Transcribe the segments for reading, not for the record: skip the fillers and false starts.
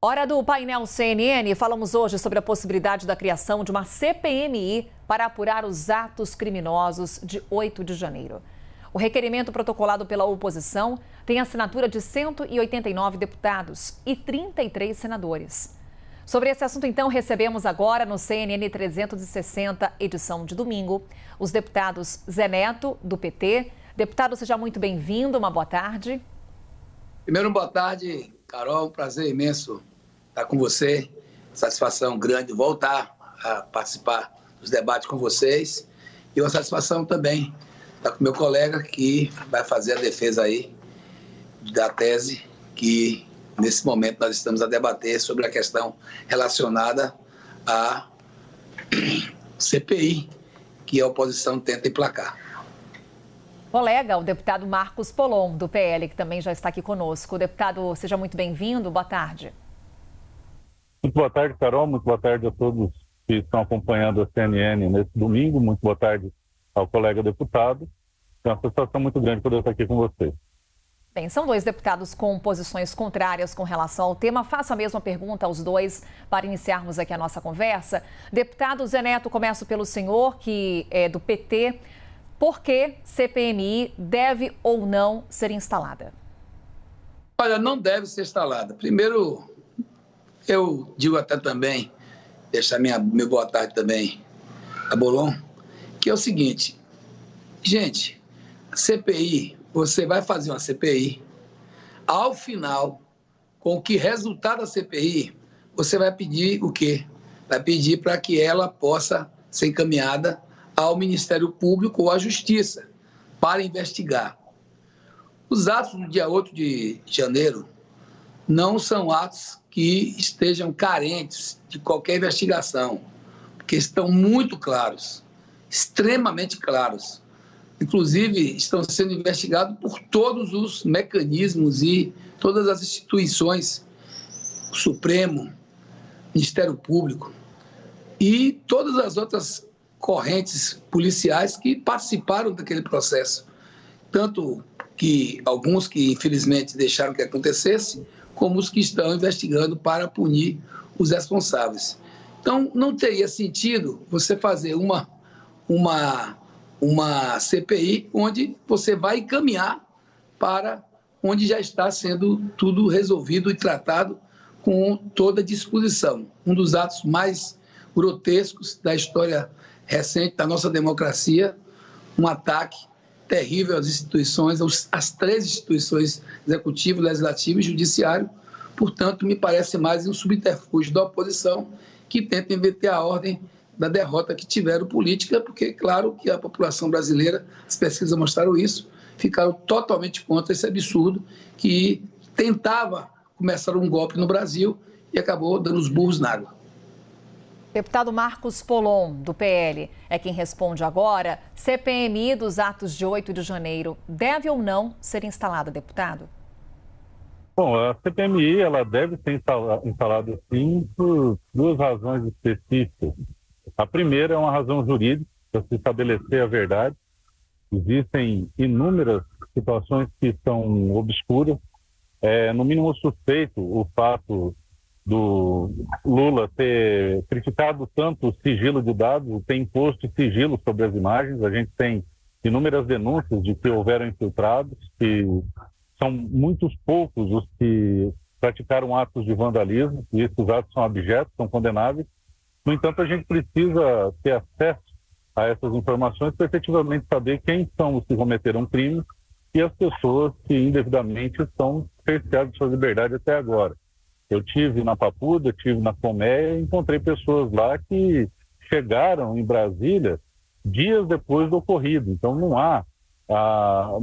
Hora do painel CNN, falamos hoje sobre a possibilidade da criação de uma CPMI para apurar os atos criminosos de 8 de janeiro. O requerimento protocolado pela oposição tem assinatura de 189 deputados e 33 senadores. Sobre esse assunto, então, recebemos agora no CNN 360, edição de domingo, os deputados Zé Neto, do PT. Deputado, seja muito bem-vindo, uma boa tarde. Primeiro, boa tarde, Carol, um prazer imenso estar com você, satisfação grande voltar a participar dos debates com vocês e uma satisfação também estar com meu colega que vai fazer a defesa aí da tese que nesse momento nós estamos a debater sobre a questão relacionada à CPI que a oposição tenta emplacar. Colega, o deputado Marcos Polon, do PL, que também já está aqui conosco. Deputado, seja muito bem-vindo, boa tarde. Muito boa tarde, Carol, muito boa tarde a todos que estão acompanhando a CNN nesse domingo, muito boa tarde ao colega deputado. É uma satisfação muito grande poder estar aqui com vocês. Bem, são dois deputados com posições contrárias com relação ao tema. Faço a mesma pergunta aos dois para iniciarmos aqui a nossa conversa. Deputado Zé Neto, começo pelo senhor, que é do PT. Por que CPMI deve ou não ser instalada? Olha, não deve ser instalada. Primeiro, eu digo até também, deixar minha boa tarde também a Bolon, que é o seguinte, gente, a CPI, você vai fazer uma CPI, ao final, com que resultado da CPI, você vai pedir o quê? Vai pedir para que ela possa ser encaminhada ao Ministério Público ou à Justiça para investigar. Os atos do dia 8 de janeiro não são atos que estejam carentes de qualquer investigação, porque estão muito claros, extremamente claros. Inclusive, estão sendo investigados por todos os mecanismos e todas as instituições, o Supremo, Ministério Público e todas as outras correntes policiais que participaram daquele processo. Tanto que alguns que, infelizmente, deixaram que acontecesse, como os que estão investigando para punir os responsáveis. Então, não teria sentido você fazer uma CPI onde você vai encaminhar para onde já está sendo tudo resolvido e tratado com toda disposição. Um dos atos mais grotescos da história recente da nossa democracia, um ataque terrível às instituições, às três instituições, executivo, legislativo e judiciário. Portanto, me parece mais um subterfúgio da oposição que tenta inverter a ordem da derrota que tiveram política, porque, claro, que a população brasileira, as pesquisas mostraram isso, ficaram totalmente contra esse absurdo que tentava começar um golpe no Brasil e acabou dando os burros na água. Deputado Marcos Polon, do PL, é quem responde agora. CPMI dos atos de 8 de janeiro deve ou não ser instalada, deputado? Bom, a CPMI ela deve ser instalada sim por duas razões específicas. A primeira é uma razão jurídica, para se estabelecer a verdade. Existem inúmeras situações que são obscuras. No mínimo suspeito o fato do Lula ter criticado tanto o sigilo de dados, ter imposto sigilo sobre as imagens. A gente tem inúmeras denúncias de que houveram infiltrados, que são muitos poucos os que praticaram atos de vandalismo, e esses atos são abjetos, são condenáveis. No entanto, a gente precisa ter acesso a essas informações para efetivamente saber quem são os que cometeram crimes e as pessoas que indevidamente estão cerceadas de sua liberdade até agora. Eu tive na Papuda, tive na Colmeia e encontrei pessoas lá que chegaram em Brasília dias depois do ocorrido. Então, não há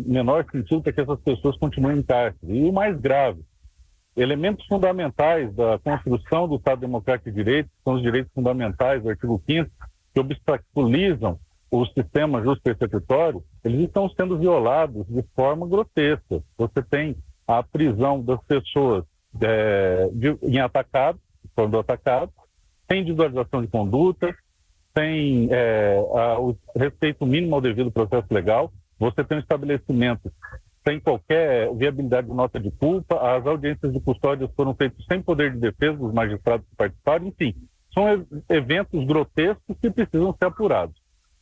menor sentido para que essas pessoas continuem em cárcere. E o mais grave, elementos fundamentais da construção do Estado Democrático de Direito, que são os direitos fundamentais do artigo 5º, que obstaculizam o sistema justo persecutório, eles estão sendo violados de forma grotesca. Você tem a prisão das pessoas em atacado, quando atacado, sem individualização de conduta, sem o respeito mínimo ao devido processo legal. Você tem um estabelecimento sem qualquer viabilidade de nota de culpa, as audiências de custódia foram feitas sem poder de defesa dos magistrados que participaram, enfim, são eventos grotescos que precisam ser apurados.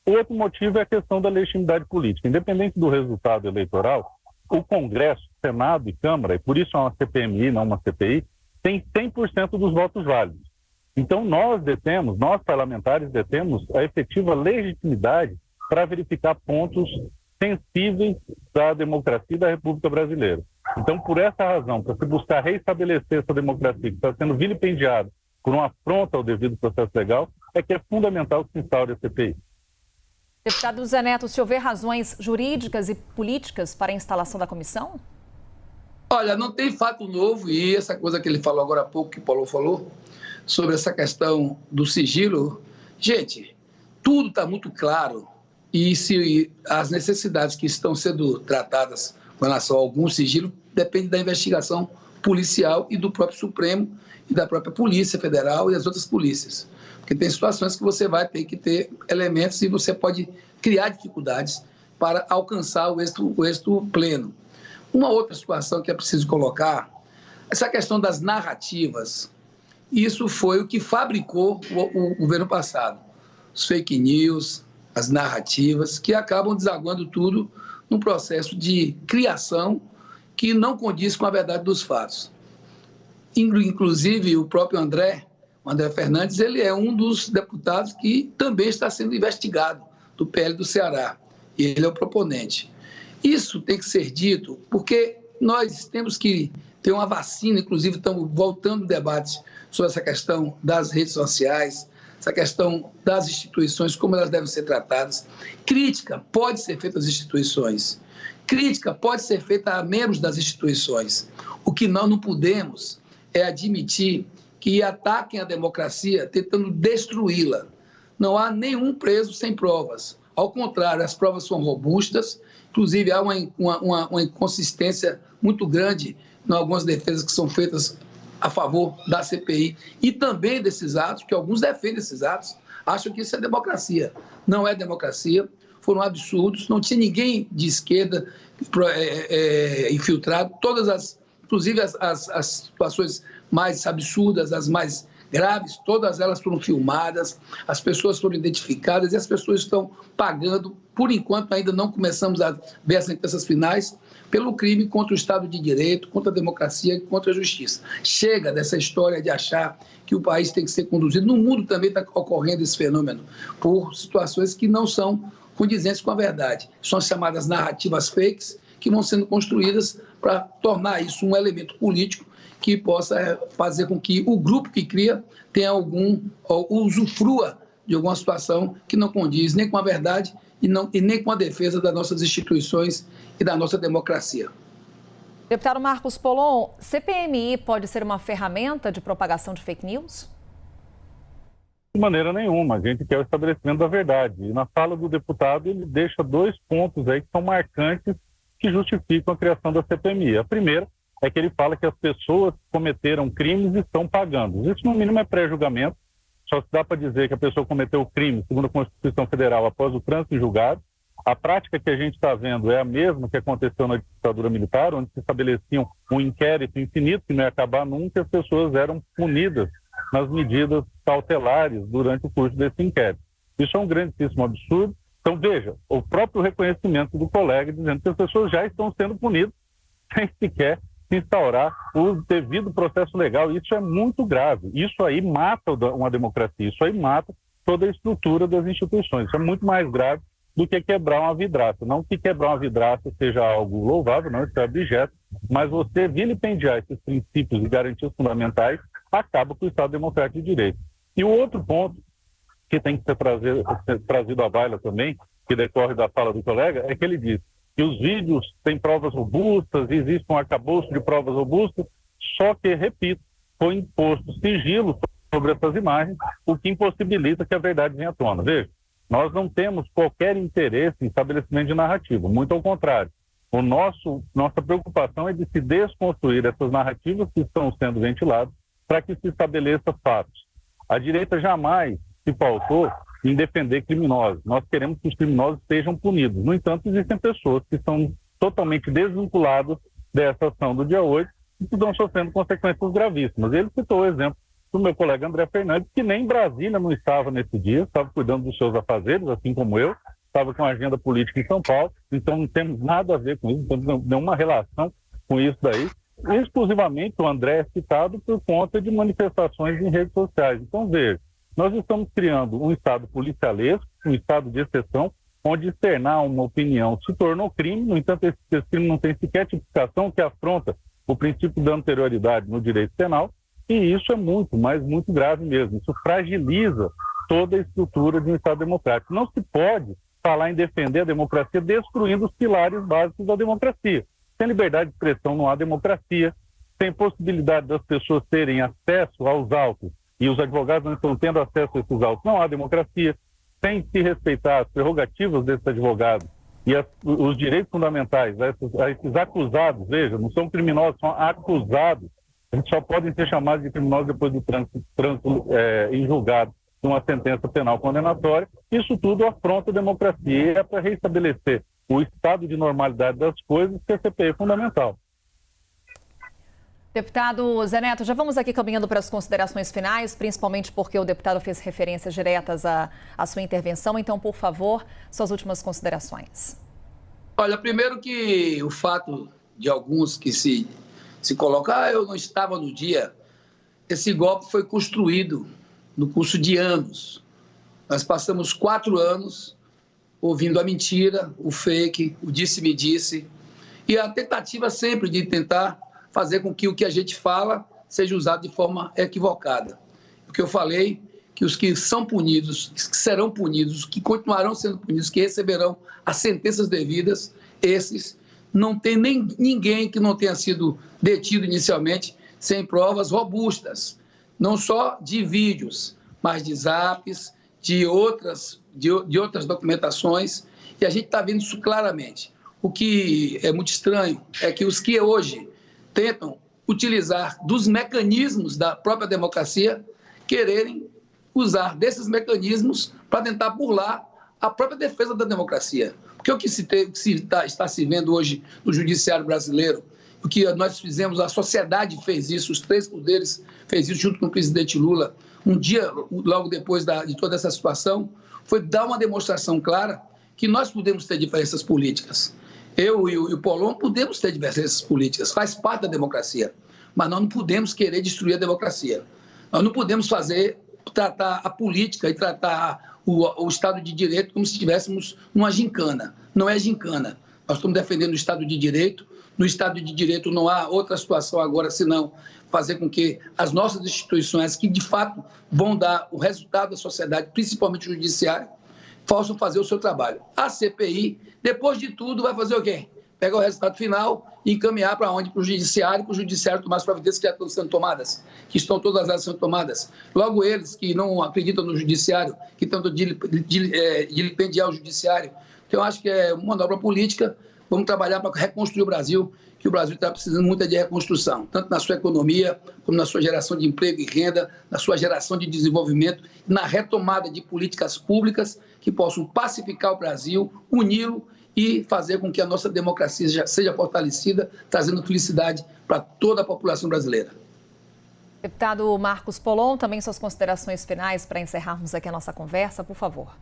O outro motivo é a questão da legitimidade política. Independente do resultado eleitoral, o Congresso, Senado e Câmara, e por isso é uma CPMI, não uma CPI, tem 100% dos votos válidos. Então nós parlamentares, detemos a efetiva legitimidade para verificar pontos sensíveis da democracia e da República Brasileira. Então, por essa razão, para se buscar reestabelecer essa democracia que está sendo vilipendiada por uma afronta ao devido processo legal, é que é fundamental que se instaure a CPI. Deputado Zé Neto, se houver razões jurídicas e políticas para a instalação da comissão? Olha, não tem fato novo, e essa coisa que ele falou agora há pouco, que o Paulo falou, sobre essa questão do sigilo, gente, tudo está muito claro, e se as necessidades que estão sendo tratadas com relação a algum sigilo depende da investigação policial e do próprio Supremo e da própria Polícia Federal e as outras polícias. Porque tem situações que você vai ter que ter elementos e você pode criar dificuldades para alcançar o êxito pleno. Uma outra situação que é preciso colocar, essa questão das narrativas. Isso foi o que fabricou o governo passado. Os fake news, as narrativas, que acabam desaguando tudo num processo de criação que não condiz com a verdade dos fatos. Inclusive, o próprio André Fernandes, ele é um dos deputados que também está sendo investigado do PL do Ceará. E ele é o proponente. Isso tem que ser dito porque nós temos que ter uma vacina, inclusive estamos voltando debates sobre essa questão das redes sociais, essa questão das instituições, como elas devem ser tratadas. Crítica pode ser feita às instituições. Crítica pode ser feita a membros das instituições. O que nós não podemos é admitir que ataquem a democracia tentando destruí-la. Não há nenhum preso sem provas. Ao contrário, as provas são robustas, inclusive há uma inconsistência muito grande em algumas defesas que são feitas a favor da CPI e também desses atos, que alguns defendem esses atos, acham que isso é democracia. Não é democracia, foram absurdos, não tinha ninguém de esquerda infiltrado, inclusive as situações mais absurdas, as mais graves, todas elas foram filmadas, as pessoas foram identificadas e as pessoas estão pagando, por enquanto ainda não começamos a ver as sentenças finais, pelo crime contra o Estado de Direito, contra a democracia e contra a justiça. Chega dessa história de achar que o país tem que ser conduzido. No mundo também está ocorrendo esse fenômeno, por situações que não são condizentes com a verdade. São as chamadas narrativas fakes, que vão sendo construídas para tornar isso um elemento político que possa fazer com que o grupo que cria tenha ou usufrua de alguma situação que não condiz nem com a verdade e nem com a defesa das nossas instituições e da nossa democracia. Deputado Marcos Polon, CPMI pode ser uma ferramenta de propagação de fake news? De maneira nenhuma, a gente quer o estabelecimento da verdade. E na fala do deputado, ele deixa 2 pontos aí que são marcantes que justificam a criação da CPMI. A primeira é que ele fala que as pessoas que cometeram crimes estão pagando. Isso, no mínimo, é pré-julgamento. Só se dá para dizer que a pessoa cometeu o crime, segundo a Constituição Federal, após o trânsito em julgado. A prática que a gente está vendo é a mesma que aconteceu na ditadura militar, onde se estabeleciam um inquérito infinito que não ia acabar nunca, e as pessoas eram punidas nas medidas cautelares durante o curso desse inquérito. Isso é um grandíssimo absurdo. Então, veja, o próprio reconhecimento do colega dizendo que as pessoas já estão sendo punidas sem sequer se instaurar o devido processo legal. Isso é muito grave. Isso aí mata uma democracia, isso aí mata toda a estrutura das instituições. Isso é muito mais grave do que quebrar uma vidraça. Não que quebrar uma vidraça seja algo louvável, não, isso é objeto, mas você vilipendiar esses princípios e garantias fundamentais acaba com o Estado Democrático de Direito. E o outro ponto que tem que ser trazido à baila também, que decorre da fala do colega, é que ele diz que os vídeos têm provas robustas, existe um arcabouço de provas robustas, só que, repito, foi imposto sigilo sobre essas imagens, o que impossibilita que a verdade venha à tona. Veja, nós não temos qualquer interesse em estabelecimento de narrativa, muito ao contrário. Nossa preocupação é de se desconstruir essas narrativas que estão sendo ventiladas para que se estabeleça fatos. A direita jamais se pautou em defender criminosos. Nós queremos que os criminosos sejam punidos. No entanto, existem pessoas que estão totalmente desvinculados dessa ação do dia 8 e que estão sofrendo consequências gravíssimas. Ele citou o exemplo do meu colega André Fernandes, que nem em Brasília não estava nesse dia, estava cuidando dos seus afazeres, assim como eu, estava com a agenda política em São Paulo, então não temos nada a ver com isso, não temos nenhuma relação com isso daí. Exclusivamente o André é citado por conta de manifestações em redes sociais. Então, veja, nós estamos criando um Estado policialesco, um Estado de exceção, onde externar uma opinião se tornou crime, no entanto, esse crime não tem sequer tipificação que afronta o princípio da anterioridade no direito penal, e isso é muito, mas muito grave mesmo. Isso fragiliza toda a estrutura de um Estado democrático. Não se pode falar em defender a democracia destruindo os pilares básicos da democracia. Sem liberdade de expressão não há democracia, sem possibilidade das pessoas terem acesso aos autos, e os advogados não estão tendo acesso a esses autos, não há democracia. Sem se respeitar as prerrogativas desses advogados e os direitos fundamentais a esses acusados, veja, não são criminosos, são acusados, eles só podem ser chamados de criminosos depois do trânsito em julgado de uma sentença penal condenatória. Isso tudo afronta a democracia e é para restabelecer o estado de normalidade das coisas que a CPI é fundamental. Deputado Zé Neto, já vamos aqui caminhando para as considerações finais, principalmente porque o deputado fez referências diretas à sua intervenção. Então, por favor, suas últimas considerações. Olha, primeiro que o fato de alguns que se colocam, eu não estava no dia, esse golpe foi construído no curso de anos. Nós passamos 4 anos ouvindo a mentira, o fake, o disse-me-disse, e a tentativa sempre de tentar fazer com que o que a gente fala seja usado de forma equivocada. Porque eu falei que os que são punidos, que serão punidos, que continuarão sendo punidos, que receberão as sentenças devidas, esses não tem nem ninguém que não tenha sido detido inicialmente sem provas robustas, não só de vídeos, mas de zaps, de outras documentações, e a gente está vendo isso claramente. O que é muito estranho é que os que hoje tentam utilizar dos mecanismos da própria democracia, quererem usar desses mecanismos para tentar burlar a própria defesa da democracia. Porque o que está se vendo hoje no judiciário brasileiro, o que nós fizemos, a sociedade fez isso, os 3 poderes fez isso junto com o presidente Lula, um dia logo depois de toda essa situação, foi dar uma demonstração clara que nós podemos ter diferenças políticas. Eu e o Polon podemos ter divergências políticas, faz parte da democracia, mas nós não podemos querer destruir a democracia. Nós não podemos tratar a política e tratar o Estado de Direito como se estivéssemos numa gincana. Não é gincana. Nós estamos defendendo o Estado de Direito. No Estado de Direito não há outra situação agora senão fazer com que as nossas instituições, que de fato vão dar o resultado da sociedade, principalmente o judiciário, possam fazer o seu trabalho. A CPI, depois de tudo, vai fazer o quê? Pegar o resultado final e encaminhar para onde? Para o judiciário tomar as providências que já estão sendo tomadas, que estão todas elas sendo tomadas. Logo eles que não acreditam no judiciário, que tentam dilipendiar o judiciário. Então, eu acho que é uma manobra política. Vamos trabalhar para reconstruir o Brasil, que o Brasil está precisando muito de reconstrução, tanto na sua economia, como na sua geração de emprego e renda, na sua geração de desenvolvimento, na retomada de políticas públicas que possam pacificar o Brasil, uni-lo e fazer com que a nossa democracia seja fortalecida, trazendo felicidade para toda a população brasileira. Deputado Marcos Polon, também suas considerações finais para encerrarmos aqui a nossa conversa, por favor.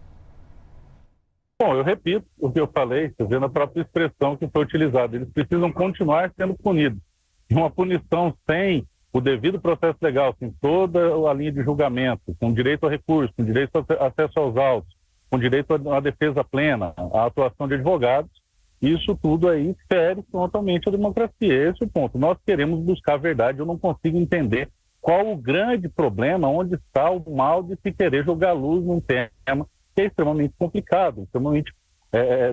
Bom, eu repito o que eu falei, vendo a própria expressão que foi utilizada. Eles precisam continuar sendo punidos. Uma punição sem o devido processo legal, sem toda a linha de julgamento, com direito a recurso, com direito a acesso aos autos, com direito à defesa plena, à atuação de advogados, isso tudo aí fere frontalmente a democracia. Esse é o ponto. Nós queremos buscar a verdade. Eu não consigo entender qual o grande problema, onde está o mal de se querer jogar luz num tema que é extremamente complicado, extremamente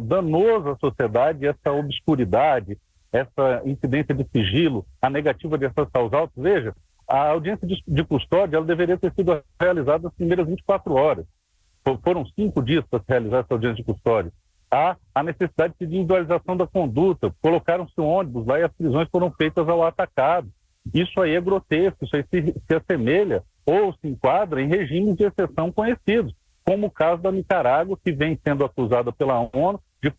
danoso à sociedade, essa obscuridade, essa incidência de sigilo, a negativa de acesso aos autos. Veja, a audiência de custódia ela deveria ter sido realizada nas primeiras 24 horas. Foram 5 dias para se realizar essa audiência de custódia. Há a necessidade de individualização da conduta, colocaram-se ônibus lá e as prisões foram feitas ao atacado. Isso aí é grotesco, isso aí se assemelha ou se enquadra em regimes de exceção conhecidos. como o caso da Nicarágua, que vem sendo acusada pela ONU de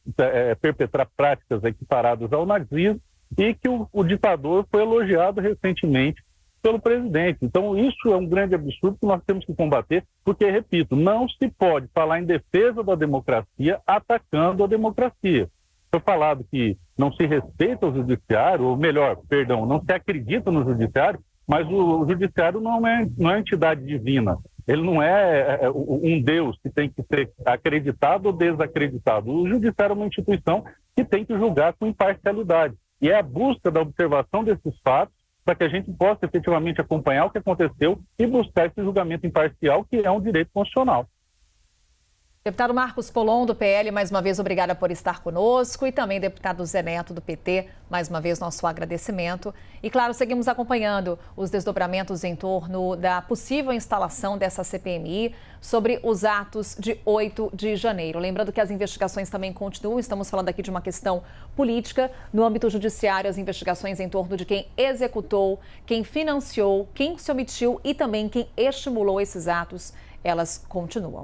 perpetrar práticas equiparadas ao nazismo e que o ditador foi elogiado recentemente pelo presidente. Então, isso é um grande absurdo que nós temos que combater, porque, repito, não se pode falar em defesa da democracia atacando a democracia. Foi falado que não se respeita o judiciário, ou melhor, perdão, não se acredita no judiciário, mas o judiciário não é entidade divina. Ele não é um Deus que tem que ser acreditado ou desacreditado. O judiciário é uma instituição que tem que julgar com imparcialidade. E é a busca da observação desses fatos para que a gente possa efetivamente acompanhar o que aconteceu e buscar esse julgamento imparcial, que é um direito constitucional. Deputado Marcos Polon, do PL, mais uma vez, obrigada por estar conosco. E também deputado Zé Neto, do PT, mais uma vez, nosso agradecimento. E, claro, seguimos acompanhando os desdobramentos em torno da possível instalação dessa CPMI sobre os atos de 8 de janeiro. Lembrando que as investigações também continuam, estamos falando aqui de uma questão política. No âmbito judiciário, as investigações em torno de quem executou, quem financiou, quem se omitiu e também quem estimulou esses atos, elas continuam.